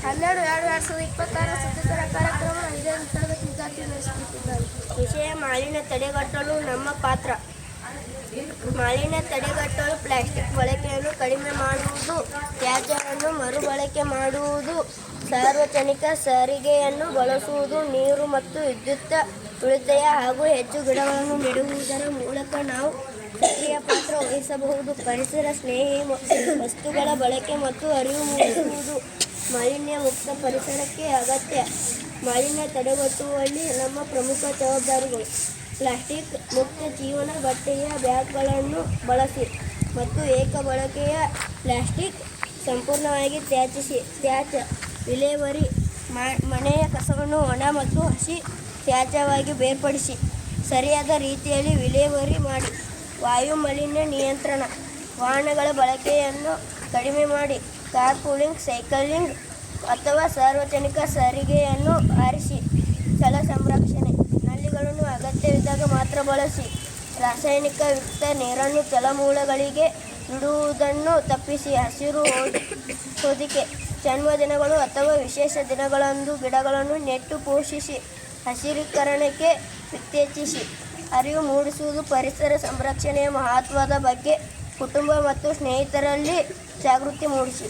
12/2/2026 ಸ್ವತಂತ್ರ ಕಾರ್ಯಕ್ರಮ 5ನೇ ತರಗತಿ ವಿದ್ಯಾರ್ಥಿ ನಡೆಸುತ್ತಿದ್ದಾರೆ. ವಿಷಯ ಮಾಲಿನ್ಯ ತಡೆಗಟ್ಟಲು ನಮ್ಮ ಪಾತ್ರ. ಮಾಲಿನ್ಯ ತಡೆಗಟ್ಟಲು ಪ್ಲಾಸ್ಟಿಕ್ ಬಳಕೆಯನ್ನು ಕಡಿಮೆ ಮಾಡುವುದು, ತ್ಯಾಜ್ಯವನ್ನು ಮರುಬಳಕೆ ಮಾಡುವುದು, ಸಾರ್ವಜನಿಕ ಸಾರಿಗೆಯನ್ನು ಬಳಸುವುದು, ನೀರು ಮತ್ತು ವಿದ್ಯುತ್ ಉಳಿತಾಯ ಹಾಗೂ ಹೆಚ್ಚು ಗಿಡಗಳನ್ನು ನೆಡುವುದರ ಮೂಲಕ ನಾವು ಸಕ್ರಿಯ ಪಾತ್ರ ವಹಿಸಬಹುದು. ಪರಿಸರ ಸ್ನೇಹಿ ವಸ್ತುಗಳ ಬಳಕೆ ಮತ್ತು ಅರಿವು ಮೂಡಿಸುವುದು ಮಾಲಿನ್ಯ ಮುಕ್ತ ಪರಿಸರಕ್ಕೆ ಅಗತ್ಯ. ಮಾಲಿನ್ಯ ತಡೆಗಟ್ಟುವಲ್ಲಿ ನಮ್ಮ ಪ್ರಮುಖ ಜವಾಬ್ದಾರಿಗಳು: ಪ್ಲಾಸ್ಟಿಕ್ ಮುಕ್ತ ಜೀವನ, ಬಟ್ಟೆಯ ಬ್ಯಾಗ್ಗಳನ್ನು ಬಳಸಿ ಮತ್ತು ಏಕ ಬಳಕೆಯ ಪ್ಲಾಸ್ಟಿಕ್ ಸಂಪೂರ್ಣವಾಗಿ ತ್ಯಾಜ್ಯ ವಿಲೇವಾರಿ, ಮನೆಯ ಕಸವನ್ನು ಒಣ ಮತ್ತು ಹಸಿ ತ್ಯಾಜ್ಯವಾಗಿ ಬೇರ್ಪಡಿಸಿ ಸರಿಯಾದ ರೀತಿಯಲ್ಲಿ ವಿಲೇವಾರಿ ಮಾಡಿ. ವಾಯು ಮಾಲಿನ್ಯ ನಿಯಂತ್ರಣ: ವಾಹನಗಳ ಬಳಕೆಯನ್ನು ಕಡಿಮೆ ಮಾಡಿ, ಕಾರ್ಪೂಲಿಂಗ್, ಸೈಕ್ಲಿಂಗ್ ಅಥವಾ ಸಾರ್ವಜನಿಕ ಸಾರಿಗೆಯನ್ನು ಆರಿಸಿ. ಜಲ ಸಂರಕ್ಷಣೆ: ನಲ್ಲಿಗಳನ್ನು ಅಗತ್ಯವಿದ್ದಾಗ ಮಾತ್ರ ಬಳಸಿ. ರಾಸಾಯನಿಕಯುಕ್ತ ನೀರನ್ನು ಜಲಮೂಲಗಳಿಗೆ ಬಿಡುವುದನ್ನು ತಪ್ಪಿಸಿ. ಹಸಿರು ಹೊದಿಕೆ: ಜನ್ಮದಿನಗಳು ಅಥವಾ ವಿಶೇಷ ದಿನಗಳಂದು ಗಿಡಗಳನ್ನು ನೆಟ್ಟು ಪೋಷಿಸಿ. ಹಸಿರೀಕರಣಕ್ಕೆ ಉತ್ತೇಜಿಸಿ. ಅರಿವು ಮೂಡಿಸುವುದು: ಪರಿಸರ ಸಂರಕ್ಷಣೆಯ ಮಹತ್ವದ ಬಗ್ಗೆ ಕುಟುಂಬ ಮತ್ತು ಸ್ನೇಹಿತರಲ್ಲಿ ಜಾಗೃತಿ ಮೂಡಿಸಿ.